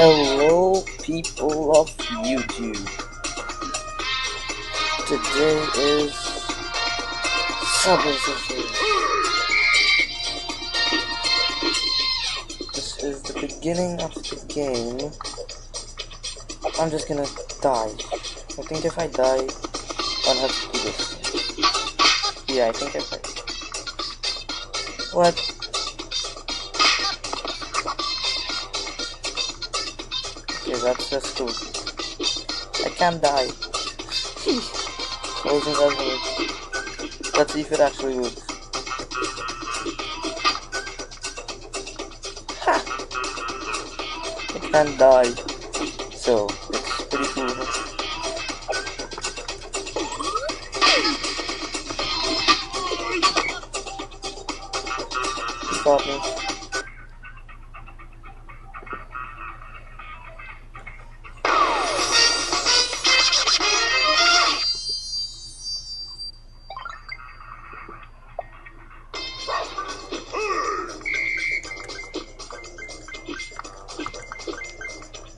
Hello, people of YouTube. Today is Subway Surfers. This is the beginning of the game. I'm just gonna die. I think if I die, I'll have to do this. Yeah, I think I died. What? Okay, that's just cool. I can't die. Let's see if it actually works. Ha! I can't die. So, it's pretty cool. You got me.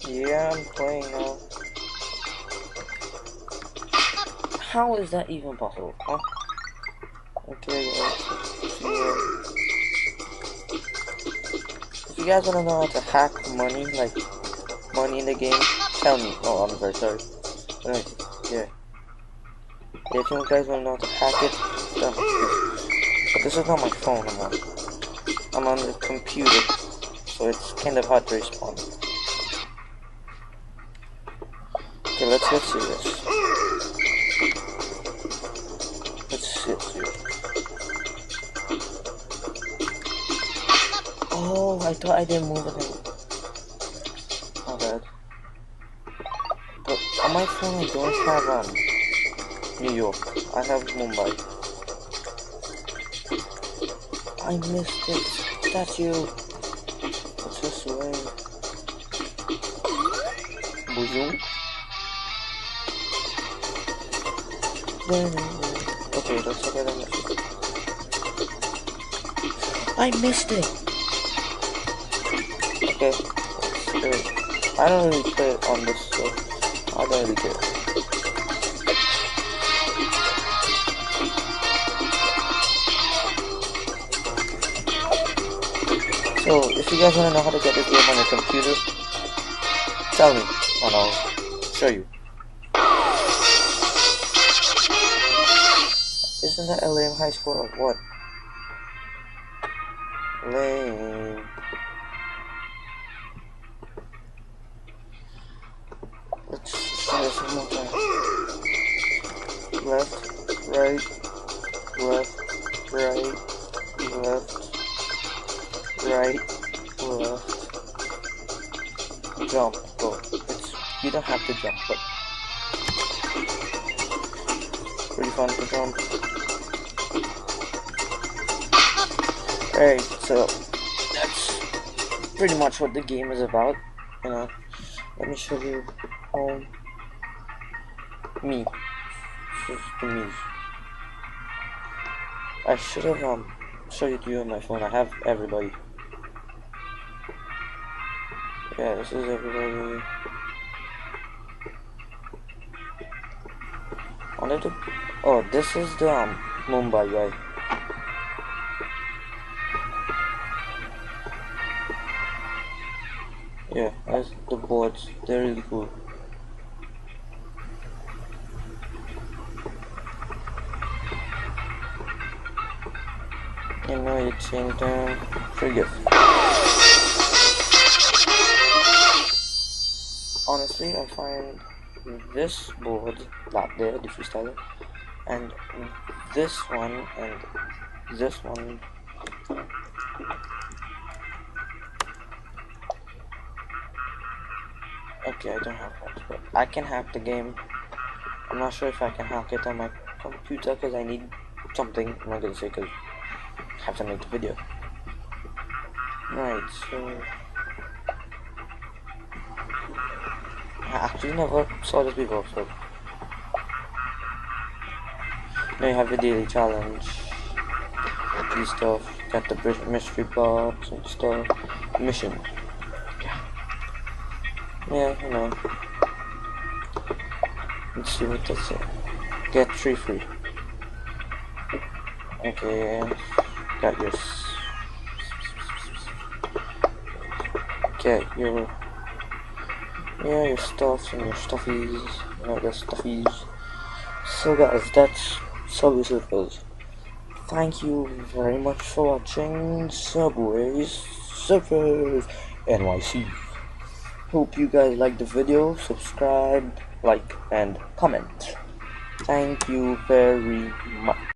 Yeah, I'm playing now. How is that even possible? Huh? Okay, guys. If you guys wanna know how to hack money, like money in the game, tell me. Oh, I'm very sorry. Right, yeah. If you guys wanna know how to hack it, tell me. But this is not my phone I'm on. I'm on the computer, so it's kind of hard to respond. Okay, let's get serious. Let's get serious. Oh, I thought I didn't move it. My bad. But on my phone I don't have New York. I have Mumbai. I missed it. Statue. What's this way? Boozoo? Okay, let's look at it. I missed it. Okay, I don't really play it on this, so I don't really care. So, if you guys want to know how to get this game on your computer, tell me, and I'll show you. Isn't that a lame high score or what? Lame. Let's try this one more time. Left, right, left, right, left, right, left. Jump. Go. You don't have to jump, but pretty fun to jump. Alright, so that's pretty much what the game is about. You know, let me show you me. This is the me. I should have showed it to you on my phone. I have everybody. Yeah, this is everybody. Oh, this is the Mumbai guy. Yeah, that's the boards. They're really cool. You know, you change them. Pretty good. Honestly, I find this board, that there, the freestyler, and this one and this one. Okay, I don't have that, but I can hack the game. I'm not sure if I can hack it on my computer because I need something. I'm not gonna say because I have to make the video. Right, so I actually never saw this before, so now you have the daily challenge, these stuff, got the mystery box and stuff, mission. Yeah. Yeah, you know. Let's see what that's it. Get 3 free. Okay, got your get your your stuffs and your stuffies, the stuffies. So guys, that's Subway Surfers. Thank you very much for watching Subway Surfers NYC. Hope you guys like the video. Subscribe, like, and comment. Thank you very much.